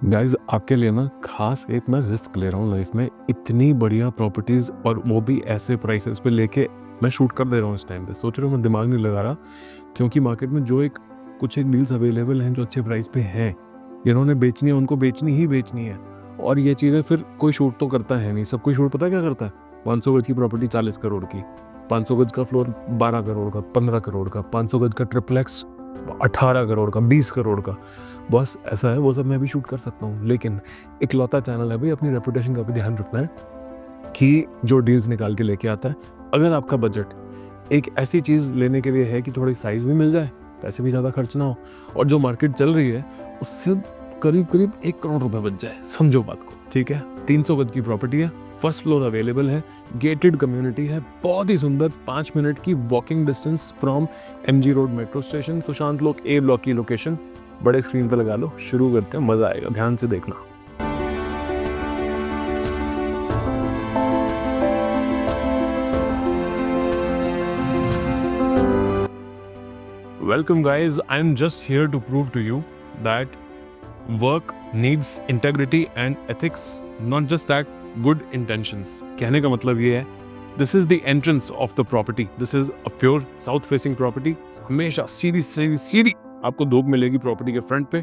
Guys आपके लिए ना खास एक मैं रिस्क ले रहा हूँ लाइफ में। इतनी बढ़िया प्रॉपर्टीज और वो भी ऐसे प्राइसेस पे लेके मैं शूट कर दे रहा हूँ। इस टाइम पे सोच रहा हूँ, मैं दिमाग नहीं लगा रहा क्योंकि मार्केट में जो कुछ एक डील्स अवेलेबल हैं जो अच्छे प्राइस पे हैं, इन्होंने बेचनी है, उनको बेचनी ही बेचनी है। और ये चीज़ें फिर कोई शूट तो करता है नहीं। सब कोई शूट पता है क्या करता है? 500 गज की प्रॉपर्टी 40 करोड़ की, 500 गज का फ्लोर 12 करोड़ का, 15 करोड़ का, 500 गज का ट्रिप्लेक्स 18 करोड़ का, 20 करोड़ का। बस ऐसा है, वो सब मैं भी शूट कर सकता हूँ, लेकिन इकलौता चैनल है भाई, अपनी रेपुटेशन का भी ध्यान रखना है कि जो डील्स निकाल के लेके आता है। अगर आपका बजट एक ऐसी चीज़ लेने के लिए है कि थोड़ी साइज़ भी मिल जाए, पैसे भी ज़्यादा खर्च ना हो, और जो मार्केट चल रही है उससे करीब करीब 1 करोड़ रुपए बच जाए, समझो बात को, ठीक है। 300 गज की प्रॉपर्टी है, फर्स्ट फ्लोर अवेलेबल है, गेटेड कम्युनिटी है, बहुत ही सुंदर, 5 मिनट की walking distance from MG road metro station, Sushant लोक A ब्लॉक की लोकेशन। बड़े स्क्रीन पे लगा लो, शुरू करते हैं, मजा आएगा, ध्यान से देखना। Welcome guys, I am just here to prove to you that work needs integrity and ethics, not just that good intentions. कहने का मतलब ये है, this is the entrance of the property. This is a pure south facing property. हमेशा सीधी सीधी सीधी आपको धूप मिलेगी property के फ्रंट पे।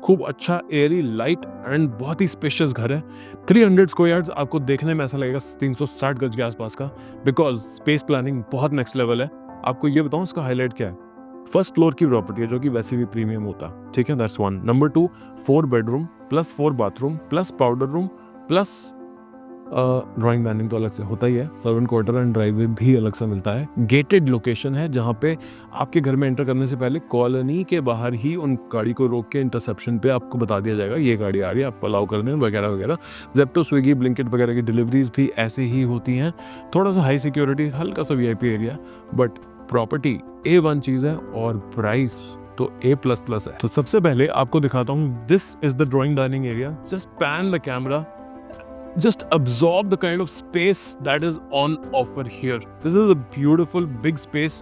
खूब अच्छा एयरी लाइट एंड बहुत ही स्पेशियस घर है। 300 स्क्वायर यार्ड्स आपको देखने में ऐसा लगेगा 360 गज के आसपास का, बिकॉज स्पेस प्लानिंग बहुत नेक्स्ट लेवल है। आपको ये बताऊं इसका हाईलाइट क्या है। फर्स्ट फ्लोर की प्रॉपर्टी है जो कि वैसे भी प्रीमियम होता, ठीक है, that's one. Number 2, 4 bedroom plus 4 bathroom plus powder room plus drawing dining तो अलग से होता ही है, सर्वेंट क्वार्टर एंड ड्राइववे भी अलग से मिलता है। गेटेड लोकेशन है जहाँ पे आपके घर में एंटर करने से पहले कॉलोनी के बाहर ही उन गाड़ी को रोक के इंटरसेप्शन पे आपको बता दिया जाएगा ये गाड़ी आ रही है, आप अलाउ कर दें वगैरह वगैरह। जेप्टो, स्विगी, ब्लिंकिट वगैरह की डिलीवरीज भी ऐसे ही होती हैं। थोड़ा सा हाई सिक्योरिटी, हल्का सा VIP area, but property A1 चीज़ है और प्राइस तो A++ है। तो सबसे पहले आपको दिखाता हूँ, this is the drawing dining area. Just pan the camera, just absorb the kind of space that is on offer here. This is a beautiful big space,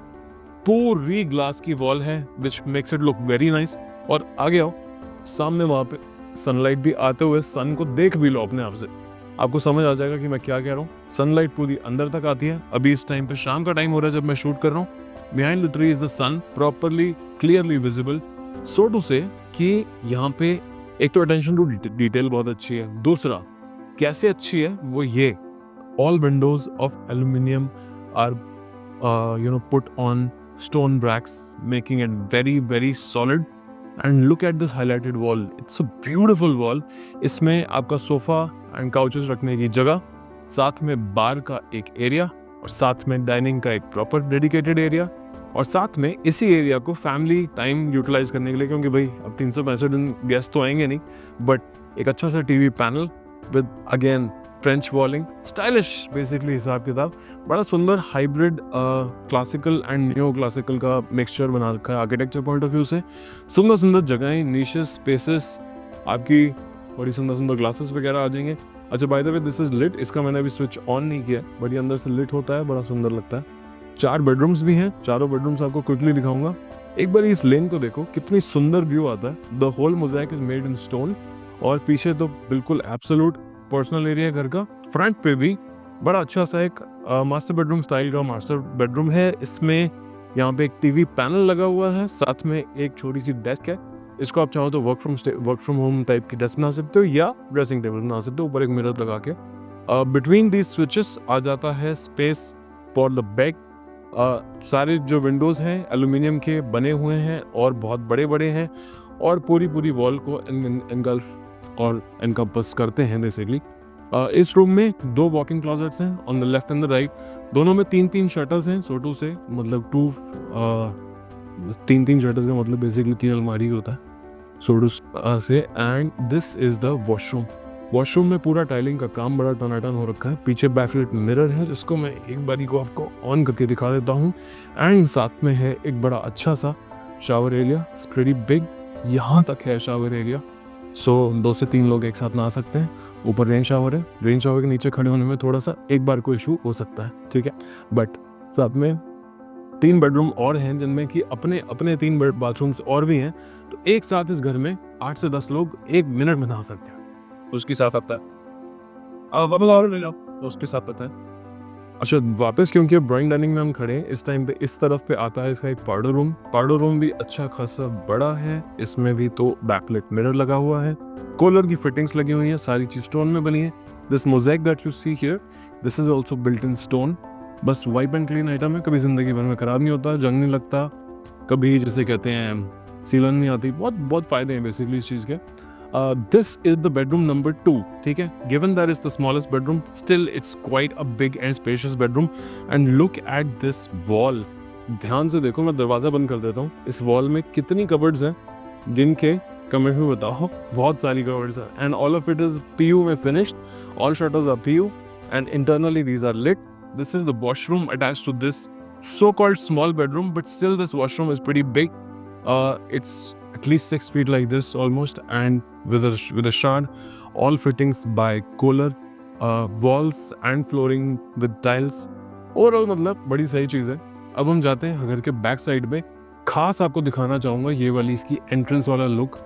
पूरी ग्लास की वॉल है which makes it look very nice। और आगे आओ, सामने वहाँ पे sunlight भी आते हुए सन को देख भी लो अपने आप से, आपको समझ आ जाएगा कि मैं क्या कह रहा हूँ। सनलाइट पूरी अंदर तक आती है। अभी इस टाइम पे शाम का टाइम हो रहा है जब मैं शूट कर रहा हूँ। Behind the tree is the sun, properly clearly visible, so to say कि यहाँ पे एक तो अटेंशन टू डिटेल बहुत अच्छी है। दूसरा कैसे अच्छी है वो ये, all windows of aluminium are put on stone bricks, making it very very solid. And look at this highlighted wall, it's a beautiful wall. इसमें आपका सोफा एंड काउचेस रखने की जगह, साथ में बार का एक एरिया, और साथ में डाइनिंग का एक प्रॉपर डेडिकेटेड एरिया, और साथ में इसी एरिया को फैमिली टाइम यूटिलाइज करने के लिए, क्योंकि भाई अब 365 दिन गेस्ट तो आएंगे नहीं, बट एक अच्छा सा TV panel with again French वॉलिंग, stylish basically हिसाब किताब। बड़ा सुंदर hybrid classical and new classical का मिक्सचर बना रखा है आर्किटेक्चर पॉइंट ऑफ व्यू से। सुंदर सुंदर जगहें, नीशेस, स्पेसेस, आपकी बड़ी सुंदर सुंदर ग्लासेस वगैरह आ जाएंगे। अच्छा, by the way this is lit, इसका मैंने अभी स्विच ऑन नहीं किया, बट ये अंदर से लिट होता है, बड़ा सुंदर लगता है। 4 बेडरूम्स भी हैं, चारों बेडरूम्स आपको क्विकली दिखाऊंगा। एक बार इस लेन को देखो, कितनी सुंदर व्यू आता है। The whole mosaic is made in stone, और पीछे तो बिल्कुल एब्सोल्यूट पर्सनल एरिया घर का। फ्रंट पे भी बड़ा अच्छा सा एक मास्टर बेडरूम स्टाइल का मास्टर बेडरूम है। इसमें यहाँ पे एक TV पैनल लगा हुआ है, साथ में एक छोटी सी डेस्क है। इसको आप चाहो तो वर्क फ्रॉम होम टाइप की डेस्क बना सकते हो या ड्रेसिंग टेबल बना सकते हो, ऊपर एक मिरर लगा के। बिटवीन दीज स्विचेस आ जाता है स्पेस फॉर द बैक। सारे जो विंडोज़ हैं एल्यूमिनियम के बने हुए हैं और बहुत बड़े बड़े हैं, और पूरी वॉल को एनगल्फ और एनकम्पस करते हैं बेसिकली। इस रूम में 2 वॉकिंग क्लोजेट्स हैं on the left and the right, दोनों में 3-3 शटर्स हैं। सोटू से मतलब 3-3 शटर्स का मतलब बेसिकली 3 अलमारी होता है सोटू से। And this is the washroom. Washroom में पूरा टाइलिंग का काम बड़ा टनाटन हो रखा है। पीछे बैकलाइट मिरर है जिसको मैं एक बारी को आपको ऑन करके दिखा देता हूँ। एंड साथ में है एक बड़ा अच्छा सा shower area, it's pretty big. यहाँ तक है शावर एरिया, सो 2 से 3 लोग एक साथ नहा सकते हैं। ऊपर रेन शावर है, रेन शावर के नीचे खड़े होने में थोड़ा सा एक बार को इशू हो सकता है, ठीक है, बट साथ में 3 बेडरूम और हैं जिनमें कि अपने अपने 3 बाथरूम्स और भी हैं, तो एक साथ इस घर में 8 से 10 लोग 1 मिनट में नहा सकते हैं। उसके साथ आता है वापस और ले जाओ, तो उसके साथ पता है। अच्छा वापस, क्योंकि अब ड्राइंग डाइनिंग में हम खड़े हैं, इस टाइम पे इस तरफ पे आता है इसका एक पाउडर रूम। पाउडर रूम भी अच्छा खासा बड़ा है, इसमें भी तो बैकलाइट मिरर लगा हुआ है, कूलर की फिटिंग्स लगी हुई हैं, सारी चीज स्टोन में बनी है। This mosaic that you see here, this is also built in stone. बस वाइप एंड क्लीन आइटम है, कभी जिंदगी भर में खराब नहीं होता, जंग नहीं लगता, कभी जिसे कहते हैं सीलन नहीं आती, बहुत बहुत फायदे हैं बेसिकली इस चीज़ के। This is the bedroom number 2, ठीक है। Given that it's the smallest bedroom, still it's quite a big and spacious bedroom. And look at this wall. ध्यान से देखो, मैं दरवाज़ा बंद कर देता हूँ। इस वॉल में कितनी कबर्ड्स हैं, जिनके कमेंट में बताओ। बहुत सारी कबर्ड्स हैं, and all of it is PU में finished. All shutters are PU, and internally these are lit. This is the washroom attached to this so-called small bedroom, but still this washroom is pretty big. It's at least 6 feet like this almost, and with a shard, all fittings by Kohler, walls and flooring with tiles. Overall मतलब बड़ी सही चीज़ है। अब हम जाते हैं घर के बैक साइड में। खास आपको दिखाना चाहूँगा ये वाली इसकी एंट्रेंस वाला look.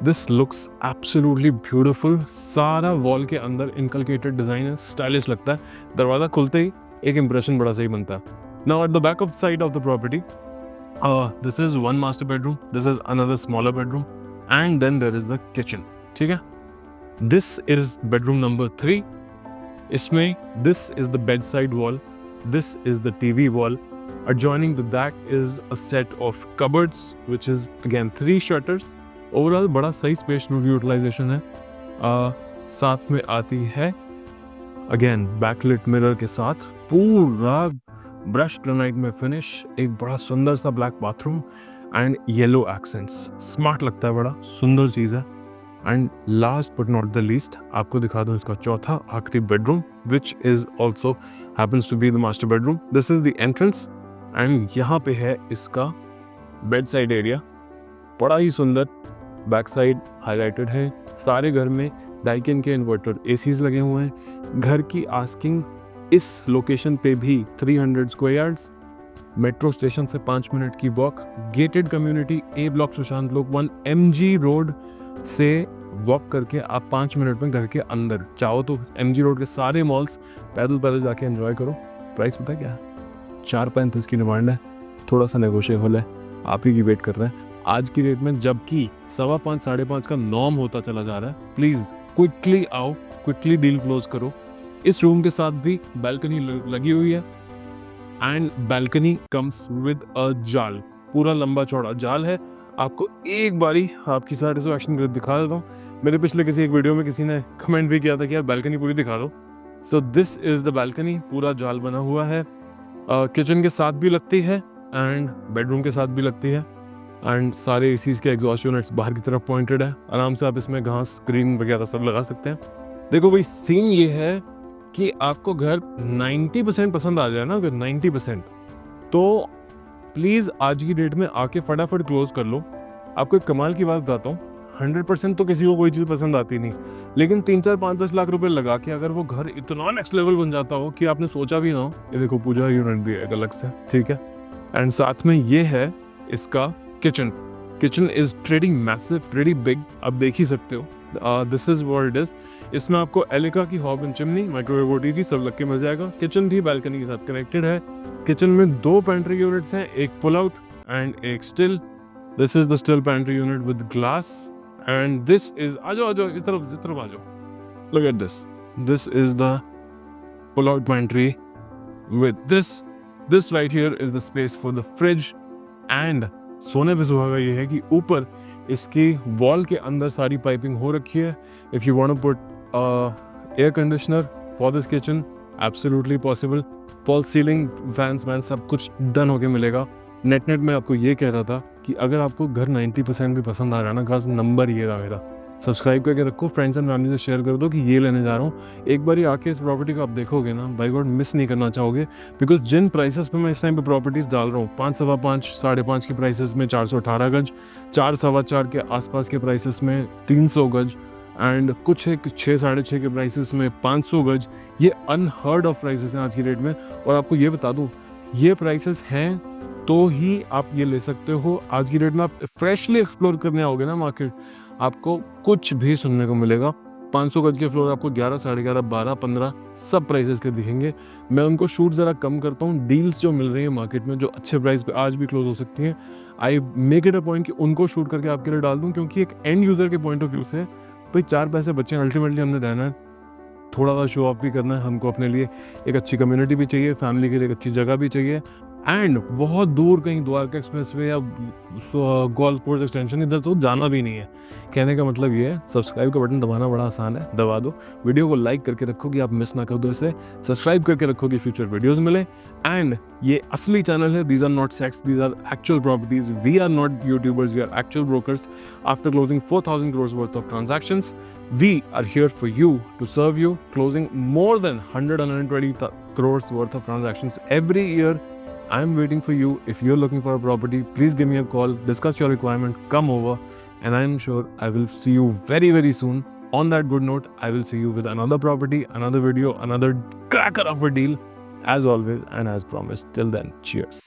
This looks absolutely beautiful. सारा वॉल के अंदर इनकलकेटेड डिज़ाइन है, स्टाइलिश लगता है। दरवाज़ा खुलते ही एक इंप्रेशन बड़ा सही बनता है। Now at the back of the side of the property, this is one master bedroom, this is another smaller bedroom, and then there is the kitchen, ठीक है। This is bedroom number 3. इसमें this is the bedside wall, this is the TV wall. Adjoining to that is a set of cupboards, which is again 3 shutters. Overall बड़ा सही space utilization है। साथ में आती है again backlit mirror के साथ पूरा ब्रश ग्रेनाइट में फिनिश, एक बड़ा सुंदर सा black bathroom and yellow accents. Smart लगता है, बड़ा सुंदर चीज़ है। And last but not the least आपको दिखा दूँ इसका चौथा आखिरी bedroom, which is also happens to be the master bedroom. This is the entrance, and यहाँ पे है इसका बेड साइड एरिया, बड़ा ही सुंदर। बैक साइड हाईलाइटेड है। सारे घर में डाइकिन के इन्वर्टर एसीज लगे हुए हैं। घर की आस्किंग इस लोकेशन पे भी 300 स्क्वायर यार्ड्स, मेट्रो स्टेशन से 5 मिनट की वॉक, गेटेड कम्युनिटी ए ब्लॉक सुशांत लोक 1 MG रोड से वॉक करके आप 5 मिनट में घर के अंदर। चाहो तो MG रोड के सारे मॉल्स पैदल जाके एंजॉय करो। प्राइस पता है क्या है? 4.35 की डिमांड है, थोड़ा सा नेगोशिएबल है, आप ही की वेट कर रहे हैं आज की डेट में, जबकि 5.25 5.5 का नॉर्म होता चला जा रहा है। प्लीज़ क्विकली आओ, क्विकली डील क्लोज करो। इस रूम के साथ भी बालकनी लगी हुई है, and balcony comes with a जाल, पूरा लंबा चौड़ा जाल है। आपको एक बारी आपकी सेटिस्फैक्शन के दिखा देता हूँ। मेरे पिछले किसी एक वीडियो में किसी ने कमेंट भी किया था कि यार बालकनी पूरी दिखा दो। So this is the balcony, पूरा जाल बना हुआ है। किचन के साथ भी लगती है एंड बेडरूम के साथ भी लगती है, एंड सारे एसीज के एग्जॉस्ट यूनिट्स बाहर की तरफ पॉइंटेड है। आराम से आप इसमें घास ग्रीन वगैरह सब लगा सकते हैं। देखो भाई, सीन ये है कि आपको घर 90% पसंद आ जाए ना, अगर 90%, तो प्लीज़ आज की डेट में आके फटाफट क्लोज कर लो। आपको एक कमाल की बात बताता हूँ, 100% तो किसी को कोई चीज़ पसंद आती नहीं, लेकिन 3-4-5-10 लाख रुपए लगा के अगर वो घर इतना नेक्स्ट लेवल बन जाता हो कि आपने सोचा भी ना हो। ये देखो पूजा यूनिट भी है अलग से, ठीक है। एंड साथ में ये है इसका kitchen. Kitchen is pretty massive, pretty big, आप देख ही सकते हो। This is what it is. इसमें आपको एलिका की hob and chimney, microwave OTG सब लग के मिल जाएगा। किचन भी बालकनी के साथ कनेक्टेड है। किचन में 2 पेंट्री यूनिट्स हैं, एक पुल आउट एंड एक still. This is the still pantry unit with glass, and this is आ जाओ इस तरफ आ जाओ। Look at this is the pull out pantry with this right here is the space for the fridge. And सोने पे सुहागा ये है कि ऊपर इसकी वॉल के अंदर सारी पाइपिंग हो रखी है। If you want to put air conditioner for this kitchen, absolutely possible. False ceiling, fans वैन सब कुछ डन होके मिलेगा। नेट में आपको ये कह रहा था कि अगर आपको घर 90% भी पसंद आ रहा है ना, खास नंबर ये रहा मेरा, सब्सक्राइब करके रखो, फ्रेंड्स एंड फैमिली से शेयर कर दो कि ये लेने जा रहा हूँ। एक बार आके इस प्रॉपर्टी को आप देखोगे ना, बाय गॉड मिस नहीं करना चाहोगे। बिकॉज जिन प्राइसेस पे मैं इस टाइम पे प्रॉपर्टीज़ डाल रहा हूँ, 5, 5.25, 5.5 की प्राइसेस में 418 गज, 4, 4.25 के आसपास के प्राइसेस में 300 गज, एंड कुछ है 6, 6.5 के प्राइसेस में 500 गज। ये अनहर्ड ऑफ प्राइसेस हैं आज की डेट में। और आपको ये बता दूँ, ये प्राइसेस हैं तो ही आप ये ले सकते हो। आज की डेट में आप फ्रेशली एक्सप्लोर करने आओगे ना मार्केट, आपको कुछ भी सुनने को मिलेगा। 500 गज के फ्लोर आपको 11, 11.5, 12, 15 सब प्राइसेस के दिखेंगे। मैं उनको शूट ज़रा कम करता हूँ। डील्स जो मिल रही है मार्केट में जो अच्छे प्राइस पे आज भी क्लोज हो सकती हैं, I make it a point कि उनको शूट करके आपके लिए डाल दूँ, क्योंकि एक एंड यूज़र के पॉइंट ऑफ व्यू से भाई 4 पैसे बचे, अल्टीमेटली हमने देना है, थोड़ा सा शो ऑफ भी करना है हमको, अपने लिए एक अच्छी कम्युनिटी भी चाहिए, फैमिली के लिए एक अच्छी जगह भी चाहिए। एंड बहुत दूर कहीं द्वारका एक्सप्रेस वे या गोल्फ कोर्स एक्सटेंशन इधर तो जाना भी नहीं है। कहने का मतलब ये है, सब्सक्राइब का बटन दबाना बड़ा आसान है, दबा दो। वीडियो को लाइक करके रखो कि आप मिस ना कर दो इसे, सब्सक्राइब करके रखो कि फ्यूचर वीडियोस मिले। एंड ये असली चैनल है, these are not sets, these are actual properties, we are not YouTubers, we are actual brokers. After closing 4,000 crores worth of transactions, we are here for you to serve you, closing more than 120 crores worth of transactions every year. I'm waiting for you. If you're looking for a property, please give me a call, discuss your requirement, come over, and I'm sure I will see you very, very soon. On that good note, I will see you with another property, another video, another cracker of a deal, as always and as promised. Till then, cheers.